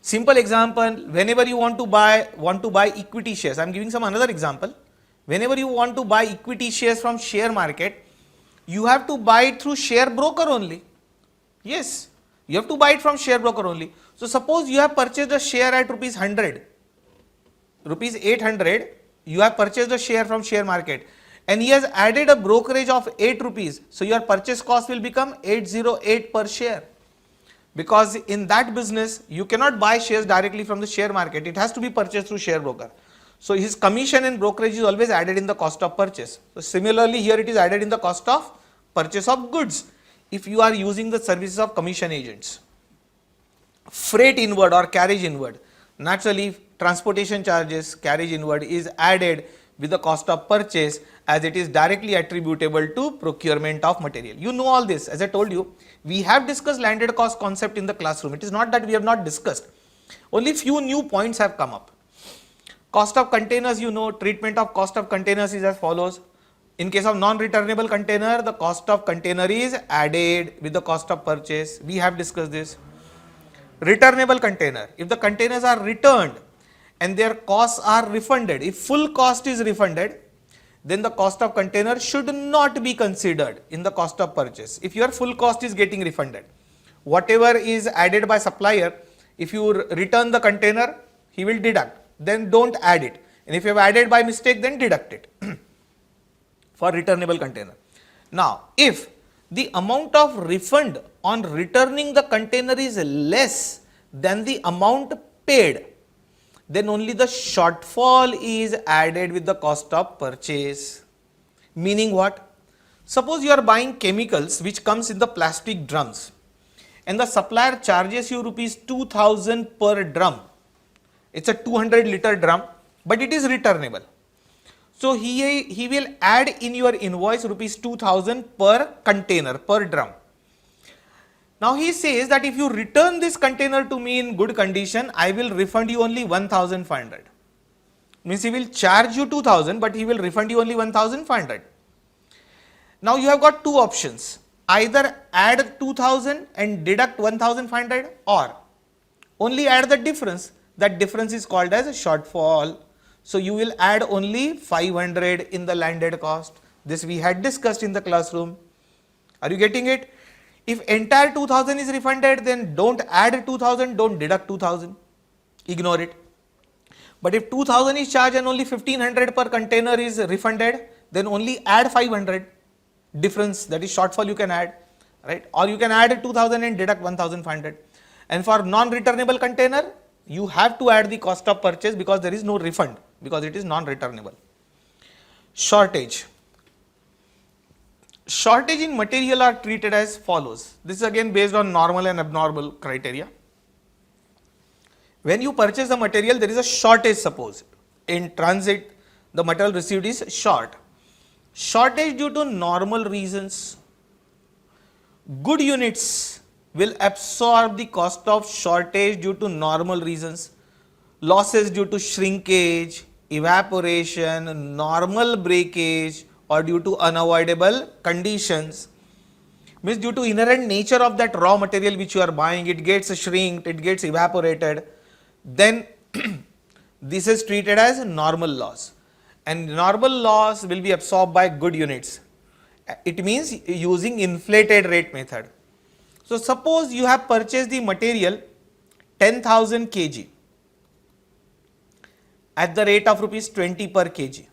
Simple example, whenever you want to buy equity shares, I am giving some another example. Whenever you want to buy equity shares from share market, you have to buy it through share broker only. Yes, you have to buy it from share broker only. So suppose you have purchased a share at rupees 100, rupees 800, you have purchased a share from share market, and he has added a brokerage of 8 rupees. So your purchase cost will become 808 per share. because in that business you cannot buy shares directly from the share market. It has to be purchased through share broker. So his commission and brokerage is always added in the cost of purchase. So similarly here it is added in the cost of purchase of goods if you are using the services of commission agents. Freight inward or carriage inward, naturally transportation charges, carriage inward is added with the cost of purchase as it is directly attributable to procurement of material. You know all this. As I told you, we have discussed landed cost concept in the classroom. It is not that we have not discussed. Only few new points have come up. Cost of containers, you know, treatment of cost of containers is as follows. In case of non-returnable container, the cost of container is added with the cost of purchase. We have discussed this. Returnable container, if the containers are returned and their costs are refunded, if full cost is refunded, then the cost of container should not be considered in the cost of purchase. If your full cost is getting refunded, whatever is added by supplier, if you return the container, he will deduct, then don't add it. And if you have added by mistake, then deduct it for returnable container. Now, if the amount of refund on returning the container is less than the amount paid, then only the shortfall is added with the cost of purchase. Meaning what? Suppose you are buying chemicals which comes in the plastic drums and the supplier charges you rupees 2000 per drum. It's a 200-liter drum, but it is returnable. So he will add in your invoice rupees 2000 per container, per drum. Now he says that if you return this container to me in good condition, I will refund you only 1500. Means he will charge you 2000, but he will refund you only 1500. Now you have got two options. Either add 2000 and deduct 1500 or only add the difference. That difference is called as a shortfall. So you will add only 500 in the landed cost. This we had discussed in the classroom. Are you getting it? If entire 2000 is refunded, then don't add 2000, don't deduct 2000. Ignore it. But if 2000 is charged and only 1500 per container is refunded, then only add 500 difference, that is shortfall you can add, right? Or you can add 2000 and deduct 1500. And for non-returnable container, you have to add the cost of purchase because there is no refund, because it is non-returnable. Shortage. Shortage in material are treated as follows. This is again based on normal and abnormal criteria. When you purchase the material, there is a shortage, suppose. In transit, the material received is short. Shortage due to normal reasons. Good units will absorb the cost of shortage due to normal reasons. Losses due to shrinkage, evaporation, normal breakage, or due to unavoidable conditions. Means due to inherent nature of that raw material which you are buying, it gets shrinked, it gets evaporated, then this is treated as normal loss. And normal loss will be absorbed by good units. It means using inflated rate method. So suppose you have purchased the material 10,000 kg at the rate of rupees 20 per kg,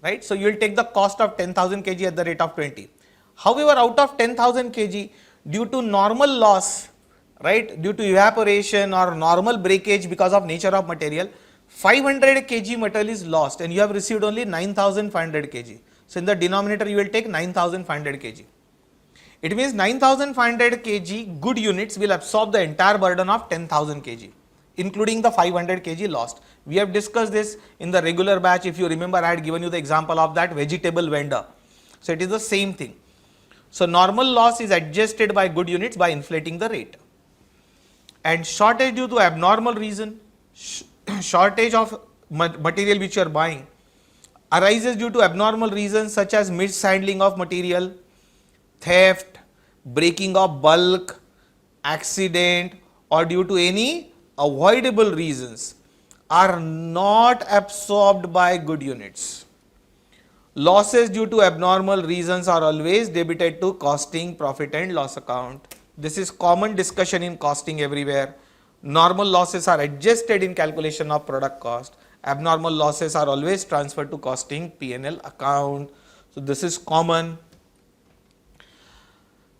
right? So you will take the cost of 10,000 kg at the rate of 20. However, out of 10,000 kg, due to normal loss, right, due to evaporation or normal breakage because of nature of material, 500 kg material is lost and you have received only 9,500 kg. So in the denominator you will take 9,500 kg. It means 9,500 kg good units will absorb the entire burden of 10,000 kg, including the 500 kg lost. We have discussed this in the regular batch. If you remember, I had given you the example of that vegetable vendor. So it is the same thing. So normal loss is adjusted by good units by inflating the rate. And shortage due to abnormal reason, shortage of material which you are buying arises due to abnormal reasons such as mishandling of material, theft, breaking of bulk, accident, or due to any avoidable reasons, are not absorbed by good units. Losses due to abnormal reasons are always debited to costing, profit and loss account. This is common discussion in costing everywhere. Normal losses are adjusted in calculation of product cost. Abnormal losses are always transferred to costing P&L account. So this is common.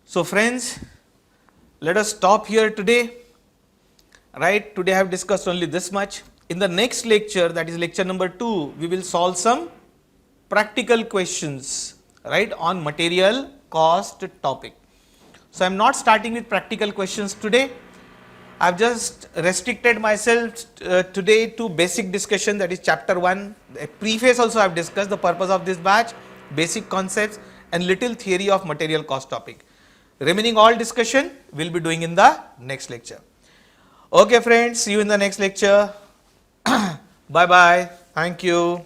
So friends, let us stop here today. Right, today I have discussed only this much. In the next lecture, that is lecture number 2, we will solve some practical questions, right, on material cost topic. So I am not starting with practical questions today. I have just restricted myself today to basic discussion, that is chapter 1. A preface also I have discussed the purpose of this batch, basic concepts and little theory of material cost topic. Remaining all discussion we will be doing in the next lecture. Okay friends, see you in the next lecture. Bye bye. Thank you.